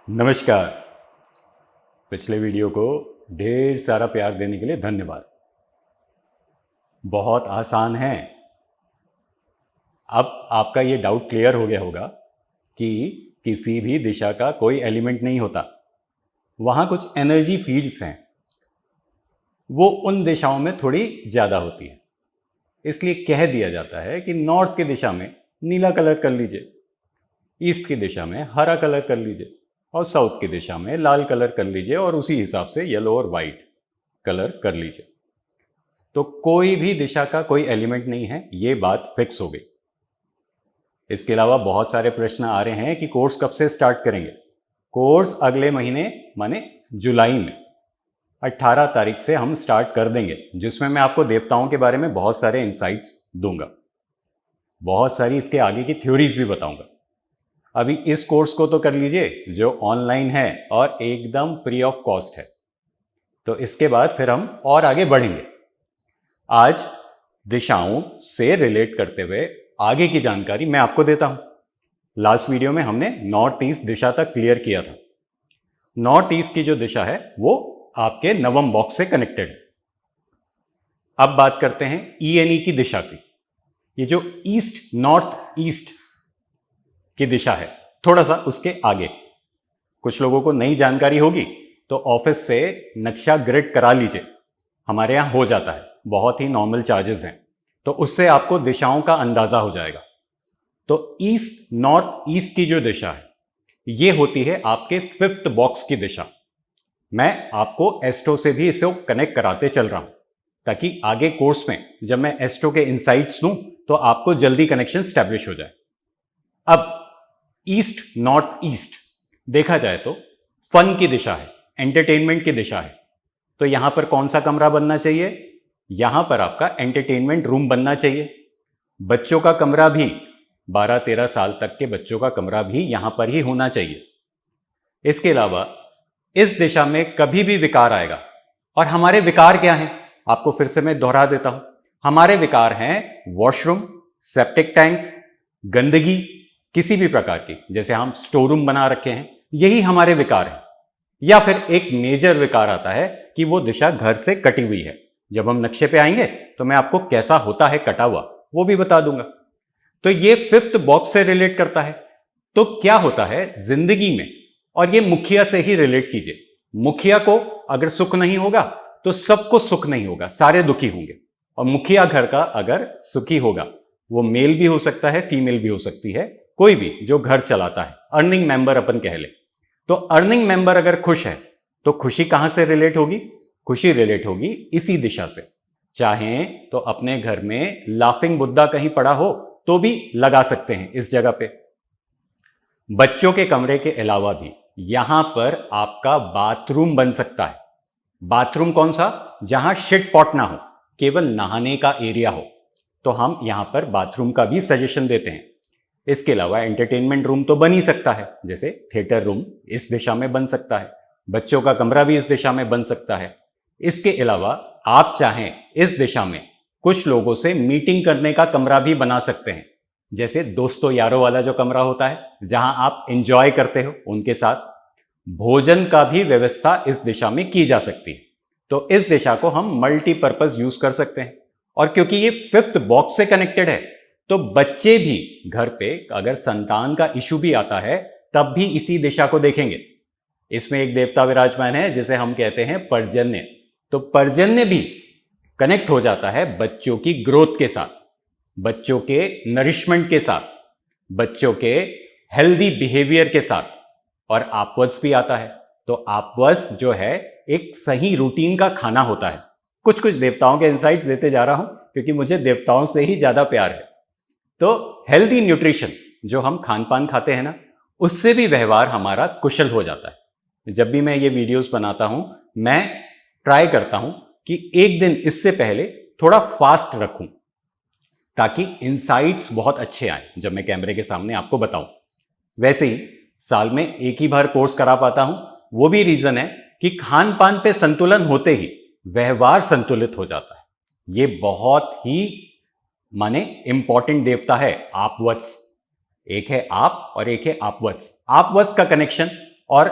नमस्कार। पिछले वीडियो को ढेर सारा प्यार देने के लिए धन्यवाद। बहुत आसान है। अब आपका ये डाउट क्लियर हो गया होगा कि किसी भी दिशा का कोई एलिमेंट नहीं होता, वहाँ कुछ एनर्जी फील्ड्स हैं, वो उन दिशाओं में थोड़ी ज़्यादा होती है। इसलिए कह दिया जाता है कि नॉर्थ की दिशा में नीला कलर कर लीजिए, ईस्ट की दिशा में हरा कलर कर लीजिए और साउथ की दिशा में लाल कलर कर लीजिए और उसी हिसाब से येलो और वाइट कलर कर लीजिए। तो कोई भी दिशा का कोई एलिमेंट नहीं है, ये बात फिक्स हो गई। इसके अलावा बहुत सारे प्रश्न आ रहे हैं कि कोर्स कब से स्टार्ट करेंगे। कोर्स अगले महीने माने जुलाई में 18 तारीख से हम स्टार्ट कर देंगे, जिसमें मैं आपको देवताओं के बारे में बहुत सारे इंसाइट्स दूंगा, बहुत सारी इसके आगे की थ्योरीज भी बताऊंगा। अभी इस कोर्स को तो कर लीजिए जो ऑनलाइन है और एकदम फ्री ऑफ कॉस्ट है, तो इसके बाद फिर हम और आगे बढ़ेंगे। आज दिशाओं से रिलेट करते हुए आगे की जानकारी मैं आपको देता हूं। लास्ट वीडियो में हमने नॉर्थ ईस्ट दिशा तक क्लियर किया था। नॉर्थ ईस्ट की जो दिशा है वो आपके नवम बॉक्स से कनेक्टेड है। अब बात करते हैं ईएनई की दिशा की। ये जो ईस्ट नॉर्थ ईस्ट की दिशा है, थोड़ा सा उसके आगे। कुछ लोगों को नई जानकारी होगी तो ऑफिस से नक्शा ग्रिड करा लीजिए, हमारे यहां हो जाता है, बहुत ही नॉर्मल चार्जेस हैं, तो उससे आपको दिशाओं का अंदाजा हो जाएगा। तो ईस्ट नॉर्थ ईस्ट की जो दिशा है ये होती है आपके 5th बॉक्स की दिशा। मैं आपको एस्ट्रो से भी इसे कनेक्ट कराते चल रहा हूं, ताकि आगे कोर्स में जब मैं एस्ट्रो के इनसाइट्स दूं तो आपको जल्दी कनेक्शन स्टैब्लिश हो जाए। अब ईस्ट नॉर्थ ईस्ट देखा जाए तो फन की दिशा है, एंटरटेनमेंट की दिशा है। तो यहां पर कौन सा कमरा बनना चाहिए? यहां पर आपका एंटरटेनमेंट रूम बनना चाहिए। बच्चों का कमरा भी 12-13 साल तक के बच्चों का कमरा भी यहां पर ही होना चाहिए। इसके अलावा इस दिशा में कभी भी विकार आएगा, और हमारे विकार क्या हैं आपको फिर से मैं दोहरा देता हूं। हमारे विकार हैं वॉशरूम, सेप्टिक टैंक, गंदगी किसी भी प्रकार की, जैसे हम स्टोर रूम बना रखे हैं, यही हमारे विकार हैं। या फिर एक मेजर विकार आता है कि वो दिशा घर से कटी हुई है। जब हम नक्शे पे आएंगे तो मैं आपको कैसा होता है कटा हुआ वो भी बता दूंगा। तो ये 5th बॉक्स से रिलेट करता है। तो क्या होता है जिंदगी में, और ये मुखिया से ही रिलेट कीजिए। मुखिया को अगर सुख नहीं होगा तो सबको सुख नहीं होगा, सारे दुखी होंगे। और मुखिया घर का अगर सुखी होगा, वो मेल भी हो सकता है, फीमेल भी हो सकती है, कोई भी जो घर चलाता है, अर्निंग मेंबर अपन कह ले। तो अर्निंग मेंबर अगर खुश है तो खुशी कहां से रिलेट होगी? खुशी रिलेट होगी इसी दिशा से। चाहे तो अपने घर में लाफिंग बुद्धा कहीं पड़ा हो तो भी लगा सकते हैं इस जगह पे। बच्चों के कमरे के अलावा भी यहां पर आपका बाथरूम बन सकता है। बाथरूम कौन सा? जहां शिट पॉट ना हो, केवल नहाने का एरिया हो, तो हम यहां पर बाथरूम का भी सजेशन देते हैं। इसके अलावा एंटरटेनमेंट रूम तो बन ही सकता है, जैसे थिएटर रूम इस दिशा में बन सकता है, बच्चों का कमरा भी इस दिशा में बन सकता है। इसके अलावा आप चाहें इस दिशा में कुछ लोगों से मीटिंग करने का कमरा भी बना सकते हैं, जैसे दोस्तों यारों वाला जो कमरा होता है जहां आप एंजॉय करते हो उनके साथ। भोजन का भी व्यवस्था इस दिशा में की जा सकती है। तो इस दिशा को हम मल्टीपर्पज यूज कर सकते हैं। और क्योंकि ये 5th बॉक्स से कनेक्टेड है तो बच्चे भी घर पे अगर संतान का इशू भी आता है तब भी इसी दिशा को देखेंगे। इसमें एक देवता विराजमान है जिसे हम कहते हैं पर्जन्य। तो पर्जन्य भी कनेक्ट हो जाता है बच्चों की ग्रोथ के साथ, बच्चों के नरिशमेंट के साथ, बच्चों के हेल्दी बिहेवियर के साथ। और आपवस भी आता है। तो आपवस जो है एक सही रूटीन का खाना होता है। कुछ कुछ देवताओं के इंसाइट्स देते जा रहा हूं क्योंकि मुझे देवताओं से ही ज्यादा प्यार है। तो हेल्दी न्यूट्रिशन जो हम खान पान खाते हैं ना, उससे भी व्यवहार हमारा कुशल हो जाता है। जब भी मैं ये वीडियोस बनाता हूं मैं ट्राई करता हूं कि एक दिन इससे पहले थोड़ा फास्ट रखूं, ताकि इंसाइट्स बहुत अच्छे आए जब मैं कैमरे के सामने आपको बताऊं। वैसे ही साल में एक ही बार कोर्स करा पाता हूं, वो भी रीजन है कि खान पान पे संतुलन होते ही व्यवहार संतुलित हो जाता है। ये बहुत ही माने इंपॉर्टेंट देवता है आपवस। एक है आप और एक है आपवस। आपवस का कनेक्शन और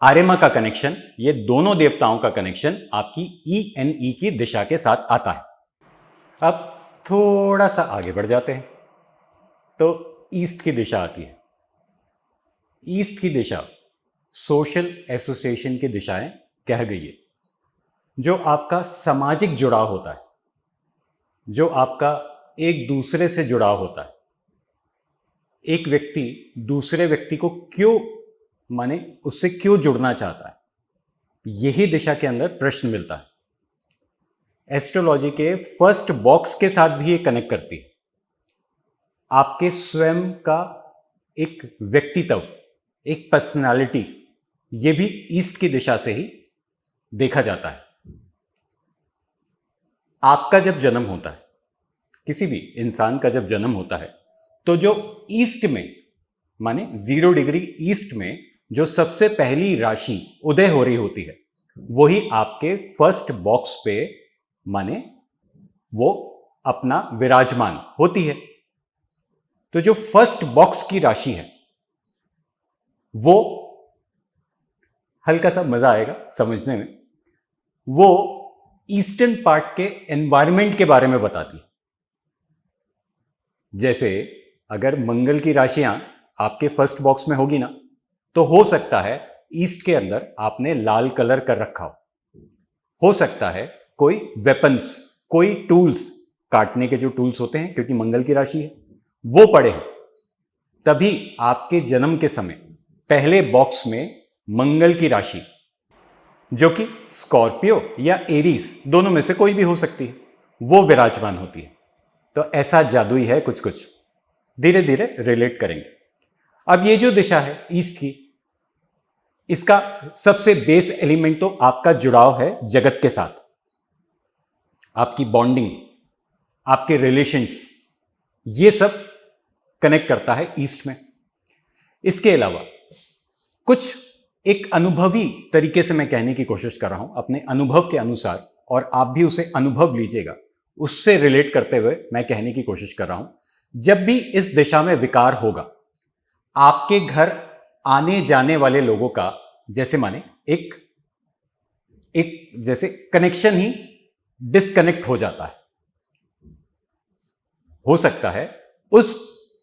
आर्यमा का कनेक्शन, ये दोनों देवताओं का कनेक्शन आपकी ENE की दिशा के साथ आता है। अब थोड़ा सा आगे बढ़ जाते हैं तो ईस्ट की दिशा आती है। ईस्ट की दिशा सोशल एसोसिएशन की दिशाएं कह गई है, जो आपका सामाजिक जुड़ाव होता है, जो आपका एक दूसरे से जुड़ाव होता है। एक व्यक्ति दूसरे व्यक्ति को क्यों, माने उससे क्यों जुड़ना चाहता है, यही दिशा के अंदर प्रश्न मिलता है। एस्ट्रोलॉजी के फर्स्ट बॉक्स के साथ भी ये कनेक्ट करती है। आपके स्वयं का एक व्यक्तित्व, एक पर्सनालिटी, ये भी ईस्ट की दिशा से ही देखा जाता है। आपका जब जन्म होता है, किसी भी इंसान का जब जन्म होता है, तो जो ईस्ट में, माने 0 डिग्री ईस्ट में जो सबसे पहली राशि उदय हो रही होती है, वही आपके फर्स्ट बॉक्स पे, माने वो अपना विराजमान होती है। तो जो फर्स्ट बॉक्स की राशि है, वो हल्का सा मजा आएगा समझने में, वो ईस्टर्न पार्ट के एनवायरनमेंट के बारे में बताती है। जैसे अगर मंगल की राशियां आपके फर्स्ट बॉक्स में होगी ना, तो हो सकता है ईस्ट के अंदर आपने लाल कलर कर रखा हो सकता है कोई वेपन्स, कोई टूल्स, काटने के जो टूल्स होते हैं, क्योंकि मंगल की राशि है, वो पड़े हैं। तभी आपके जन्म के समय पहले बॉक्स में मंगल की राशि, जो कि स्कॉर्पियो या एरीज दोनों में से कोई भी हो सकती है, वो विराजमान होती है। तो ऐसा जादुई है कुछ कुछ, धीरे धीरे रिलेट करेंगे। अब ये जो दिशा है ईस्ट की, इसका सबसे बेस एलिमेंट तो आपका जुड़ाव है जगत के साथ, आपकी बॉन्डिंग, आपके रिलेशंस, ये सब कनेक्ट करता है ईस्ट में। इसके अलावा कुछ एक अनुभवी तरीके से मैं कहने की कोशिश कर रहा हूं, अपने अनुभव के अनुसार, और आप भी उसे अनुभव लीजिएगा, उससे रिलेट करते हुए मैं कहने की कोशिश कर रहा हूं। जब भी इस दिशा में विकार होगा, आपके घर आने जाने वाले लोगों का, जैसे माने एक जैसे कनेक्शन ही डिस्कनेक्ट हो जाता है। हो सकता है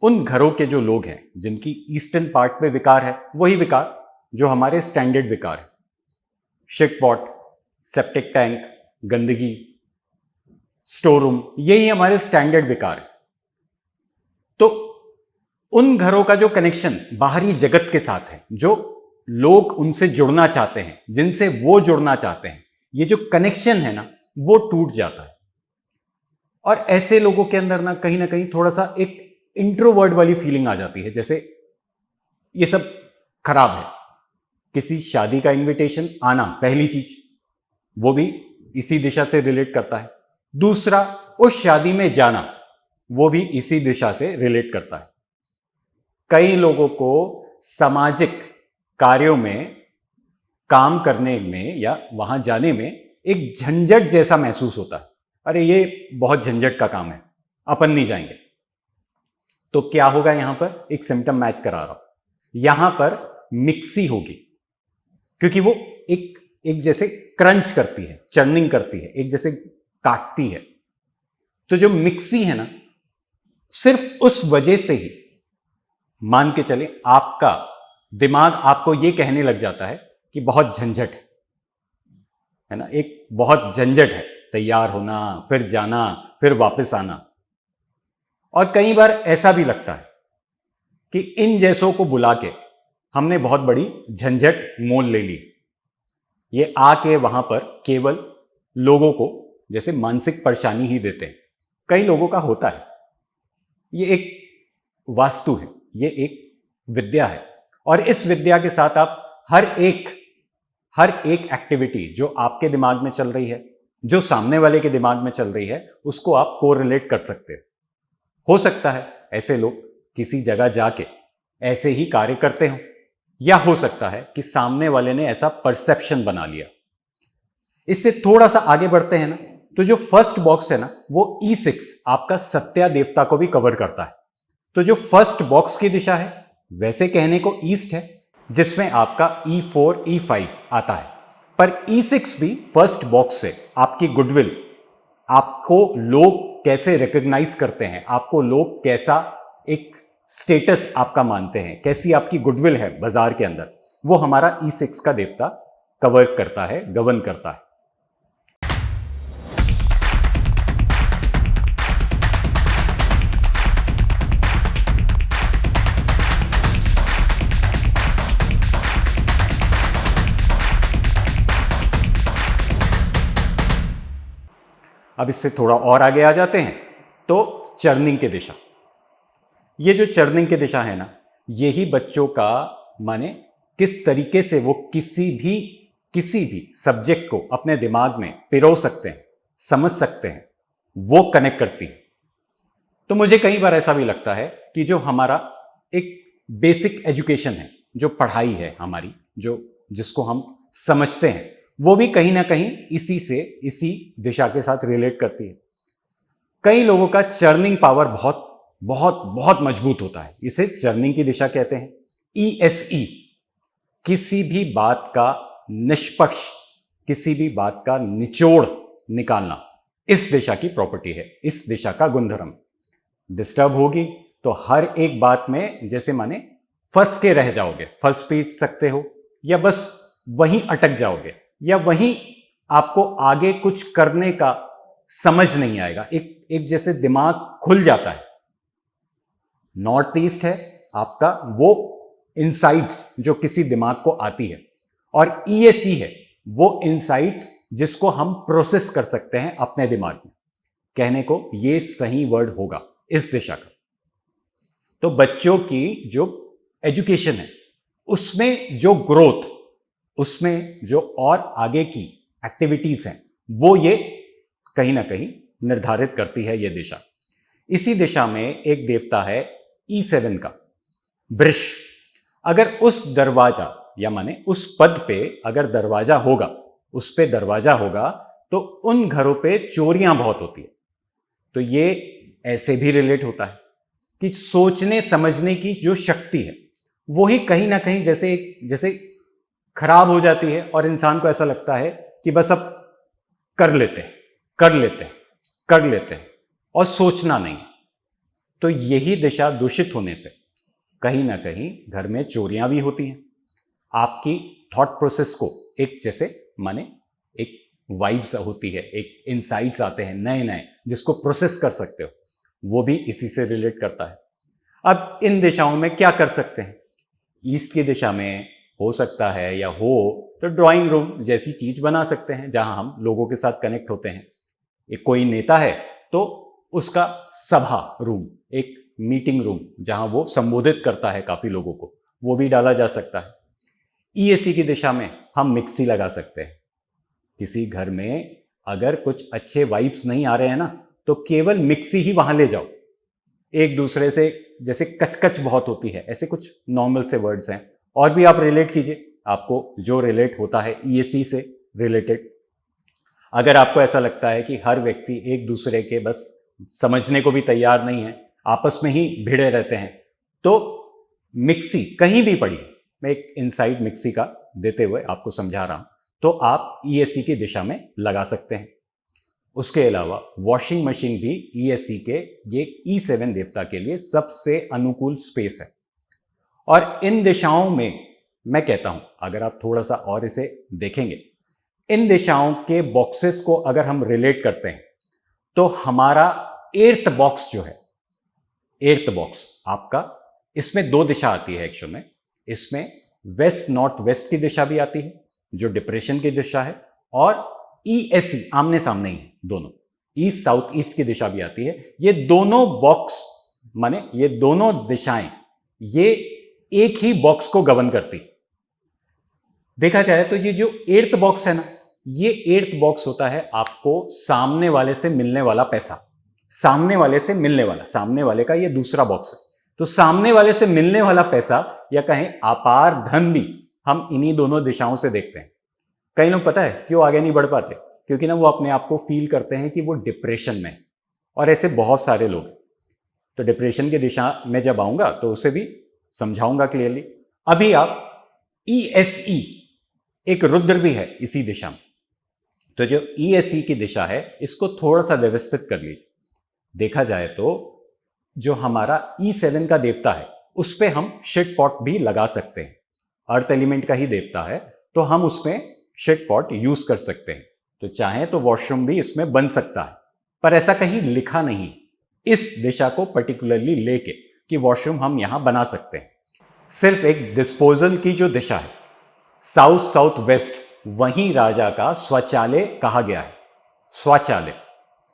उन घरों के जो लोग हैं जिनकी ईस्टर्न पार्ट में विकार है, वही विकार जो हमारे स्टैंडर्ड विकार है, शिट पॉट, सेप्टिक टैंक, गंदगी, स्टोर रूम, यही हमारे स्टैंडर्ड विकार है। तो उन घरों का जो कनेक्शन बाहरी जगत के साथ है, जो लोग उनसे जुड़ना चाहते हैं, जिनसे वो जुड़ना चाहते हैं, ये जो कनेक्शन है ना, वो टूट जाता है। और ऐसे लोगों के अंदर ना कहीं थोड़ा सा एक इंट्रोवर्ट वाली फीलिंग आ जाती है, जैसे ये सब खराब है। किसी शादी का इनविटेशन आना, पहली चीज, वो भी इसी दिशा से रिलेट करता है। दूसरा, उस शादी में जाना, वो भी इसी दिशा से रिलेट करता है। कई लोगों को सामाजिक कार्यों में काम करने में या वहां जाने में एक झंझट जैसा महसूस होता है। अरे ये बहुत झंझट का काम है, अपन नहीं जाएंगे। तो क्या होगा यहां पर, एक सिम्टम मैच करा रहा हूं, यहां पर मिक्सी होगी, क्योंकि वो एक जैसे क्रंच करती है, चर्निंग करती है, एक जैसे काटती है। तो जो मिक्सी है ना, सिर्फ उस वजह से ही मान के चले आपका दिमाग आपको ये कहने लग जाता है कि बहुत झंझट है ना, एक बहुत झंझट है, तैयार होना, फिर जाना, फिर वापस आना। और कई बार ऐसा भी लगता है कि इन जैसों को बुला के हमने बहुत बड़ी झंझट मोल ले ली। ये आके वहां पर केवल लोगों को जैसे मानसिक परेशानी ही देते हैं। कई लोगों का होता है। ये एक वास्तु है, ये एक विद्या है, और इस विद्या के साथ आप हर एक एक्टिविटी जो आपके दिमाग में चल रही है, जो सामने वाले के दिमाग में चल रही है, उसको आप कोरिलेट कर सकते हो सकता है ऐसे लोग किसी जगह जाके ऐसे ही कार्य करते हो, या हो सकता है कि सामने वाले ने ऐसा परसेप्शन बना लिया। इससे थोड़ा सा आगे बढ़ते हैं ना, तो जो फर्स्ट बॉक्स है ना, वो E6 आपका सत्या देवता को भी कवर करता है। तो जो फर्स्ट बॉक्स की दिशा है, वैसे कहने को ईस्ट है, जिसमें आपका E4 E5 आता है। पर E6 भी फर्स्ट बॉक्स से आपकी गुडविल, आपको लोग कैसे रिकॉग्नाइज करते हैं, आपको लोग कैसा एक स्टेटस आपका मानते हैं, कैसी आपकी गुडविल है बाजार के अंदर, वो हमारा E6 का देवता कवर करता है, गवर्न करता है। अब इससे थोड़ा और आगे आ जाते हैं तो चर्निंग की दिशा। ये जो चर्निंग की दिशा है ना, यही बच्चों का माने किस तरीके से वो किसी भी सब्जेक्ट को अपने दिमाग में पिरो सकते हैं, समझ सकते हैं, वो कनेक्ट करती है। तो मुझे कई बार ऐसा भी लगता है कि जो हमारा एक बेसिक एजुकेशन है, जो पढ़ाई है हमारी, जिसको हम समझते हैं, वो भी कहीं ना कहीं इसी दिशा के साथ रिलेट करती है। कई लोगों का चर्निंग पावर बहुत बहुत बहुत मजबूत होता है, इसे चर्निंग की दिशा कहते हैं। ESE, किसी भी बात का निष्पक्ष, किसी भी बात का निचोड़ निकालना, इस दिशा की प्रॉपर्टी है, इस दिशा का गुणधर्म। डिस्टर्ब होगी तो हर एक बात में जैसे माने फंस के रह जाओगे, फंस भी सकते हो, या बस वहीं अटक जाओगे, या वहीं आपको आगे कुछ करने का समझ नहीं आएगा, एक जैसे दिमाग खुल जाता है। नॉर्थ ईस्ट है आपका वो इनसाइट्स जो किसी दिमाग को आती है, और ESE है वो इनसाइट्स जिसको हम प्रोसेस कर सकते हैं अपने दिमाग में। कहने को ये सही वर्ड होगा इस दिशा का। तो बच्चों की जो एजुकेशन है उसमें जो ग्रोथ, उसमें जो और आगे की एक्टिविटीज हैं, वो ये कहीं ना कहीं निर्धारित करती है ये दिशा। इसी दिशा में एक देवता है E7 का, वृष। अगर उस दरवाजा या माने उस पद पे अगर दरवाजा होगा, उस पे दरवाजा होगा, तो उन घरों पे चोरियां बहुत होती है। तो ये ऐसे भी रिलेट होता है कि सोचने समझने की जो शक्ति है वो ही कहीं ना कहीं जैसे खराब हो जाती है, और इंसान को ऐसा लगता है कि बस अब कर लेते हैं और सोचना नहीं। तो यही दिशा दूषित होने से कहीं ना कहीं घर में चोरियां भी होती हैं। आपकी थॉट प्रोसेस को एक जैसे माने एक वाइब्स होती है, एक इनसाइट्स आते हैं नए नए, जिसको प्रोसेस कर सकते हो, वो भी इसी से रिलेट करता है। अब इन दिशाओं में क्या कर सकते हैं? ईस्ट की दिशा में हो सकता है या हो तो ड्राइंग रूम जैसी चीज बना सकते हैं, जहां हम लोगों के साथ कनेक्ट होते हैं। एक कोई नेता है तो उसका सभा रूम, एक मीटिंग रूम जहां वो संबोधित करता है काफी लोगों को, वो भी डाला जा सकता है। ESE की दिशा में हम मिक्सी लगा सकते हैं। किसी घर में अगर कुछ अच्छे वाइब्स नहीं आ रहे हैं ना, तो केवल मिक्सी ही वहां ले जाओ। एक दूसरे से जैसे कचकच बहुत होती है, ऐसे कुछ नॉर्मल से वर्ड्स हैं, और भी आप रिलेट कीजिए, आपको जो रिलेट होता है ESE से रिलेटेड। अगर आपको ऐसा लगता है कि हर व्यक्ति एक दूसरे के बस समझने को भी तैयार नहीं है, आपस में ही भिड़े रहते हैं, तो मिक्सी कहीं भी पड़ी, मैं एक इनसाइड मिक्सी का देते हुए आपको समझा रहा हूं, तो आप ESE की दिशा में लगा सकते हैं। उसके अलावा वॉशिंग मशीन भी ESE के ये E7 देवता के लिए सबसे अनुकूल स्पेस है। और इन दिशाओं में मैं कहता हूं, अगर आप थोड़ा सा और इसे देखेंगे, इन दिशाओं के बॉक्सेस को अगर हम रिलेट करते हैं, तो हमारा 8th बॉक्स जो है, 8th बॉक्स आपका, इसमें 2 दिशा आती है एक्चुअल में। इसमें वेस्ट नॉर्थ वेस्ट की दिशा भी आती है जो डिप्रेशन की दिशा है, और ESE आमने सामने ही है दोनों, ईस्ट साउथ ईस्ट की दिशा भी आती है। ये दोनों बॉक्स माने ये दोनों दिशाएं ये एक ही बॉक्स को गवर्न करती। देखा जाए तो ये जो 8th बॉक्स है ना, ये 8th बॉक्स होता है आपको सामने वाले से मिलने वाला पैसा, सामने वाले से मिलने वाला, सामने वाले का ये दूसरा बॉक्स है। तो सामने वाले से मिलने वाला पैसा या कहें अपार धन भी हम इन्हीं दोनों दिशाओं से देखते हैं। कई लोग पता है क्यों आगे नहीं बढ़ पाते? क्योंकि ना वो अपने आप को फील करते हैं कि वो डिप्रेशन में, और ऐसे बहुत सारे लोग। तो डिप्रेशन की दिशा में जब आऊंगा तो उसे भी समझाऊंगा क्लियरली। अभी आप ESE एक रुद्र भी है इसी दिशा में। तो जो ESE की दिशा है इसको थोड़ा सा व्यवस्थित कर लीजिए। देखा जाए तो जो हमारा E7 का देवता है उस पे हम शिट पॉट भी लगा सकते हैं। अर्थ एलिमेंट का ही देवता है तो हम उसमें शिट पॉट यूज कर सकते हैं। तो चाहे तो वॉशरूम भी इसमें बन सकता है, पर ऐसा कहीं लिखा नहीं इस दिशा को पर्टिकुलरली लेके कि वॉशरूम हम यहां बना सकते हैं। सिर्फ एक डिस्पोजल की जो दिशा है साउथ साउथ वेस्ट, वहीं राजा का शौचालय कहा गया है। शौचालय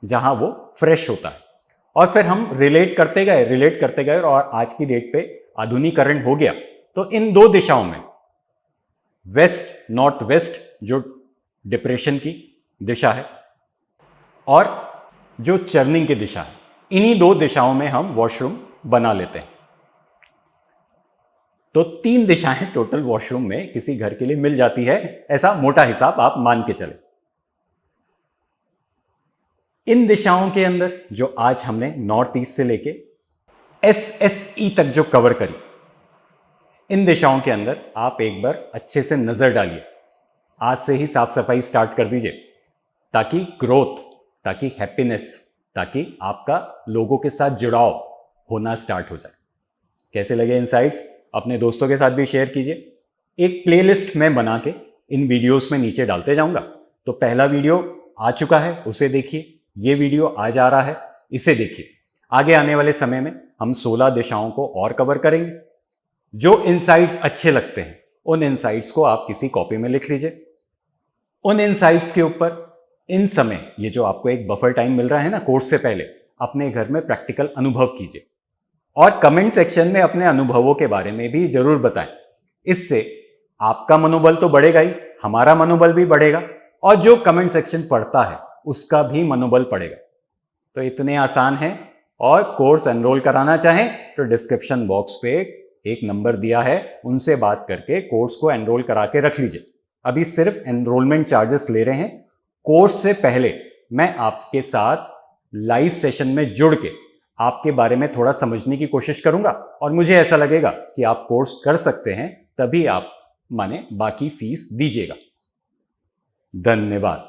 जहां वो फ्रेश होता है। और फिर हम रिलेट करते गए और आज की डेट पे आधुनिकीकरण हो गया। तो इन दो दिशाओं में वेस्ट नॉर्थ वेस्ट जो डिप्रेशन की दिशा है और जो चर्निंग की दिशा है, इन्हीं दो दिशाओं में हम वॉशरूम बना लेते हैं। तो 3 दिशाएं टोटल वॉशरूम में किसी घर के लिए मिल जाती है, ऐसा मोटा हिसाब आप मान के चले। इन दिशाओं के अंदर जो आज हमने नॉर्थ ईस्ट से लेके SSE तक जो कवर करी, इन दिशाओं के अंदर आप एक बार अच्छे से नजर डालिए। आज से ही साफ सफाई स्टार्ट कर दीजिए ताकि ग्रोथ, ताकि हैप्पीनेस, ताकि आपका लोगों के साथ जुड़ाव होना स्टार्ट हो जाए। कैसे लगे इनसाइट्स? अपने दोस्तों के साथ भी शेयर कीजिए। एक प्लेलिस्ट मैं बना के इन वीडियोस में नीचे डालते जाऊंगा। तो पहला वीडियो आ चुका है, उसे देखिए। ये वीडियो आज आ रहा है, इसे देखिए। आगे आने वाले समय में हम 16 दिशाओं को और कवर करेंगे। जो इनसाइट्स अच्छे लगते हैं उन इनसाइट्स को आप किसी कॉपी में लिख लीजिए। उन इनसाइट्स के ऊपर इन समय ये जो आपको एक बफर टाइम मिल रहा है ना कोर्स से पहले, अपने घर में प्रैक्टिकल अनुभव कीजिए और कमेंट सेक्शन में अपने अनुभवों के बारे में भी जरूर बताएं। इससे आपका मनोबल तो बढ़ेगा ही, हमारा मनोबल भी बढ़ेगा और जो कमेंट सेक्शन पढ़ता है उसका भी मनोबल बढ़ेगा। तो इतने आसान है। और कोर्स एनरोल कराना चाहें तो डिस्क्रिप्शन बॉक्स पे एक नंबर दिया है, उनसे बात करके कोर्स को एनरोल करा के रख लीजिए। अभी सिर्फ एनरोलमेंट चार्जेस ले रहे हैं। कोर्स से पहले मैं आपके साथ लाइव सेशन में जुड़ के आपके बारे में थोड़ा समझने की कोशिश करूंगा और मुझे ऐसा लगेगा कि आप कोर्स कर सकते हैं, तभी आप माने बाकी फीस दीजिएगा। धन्यवाद।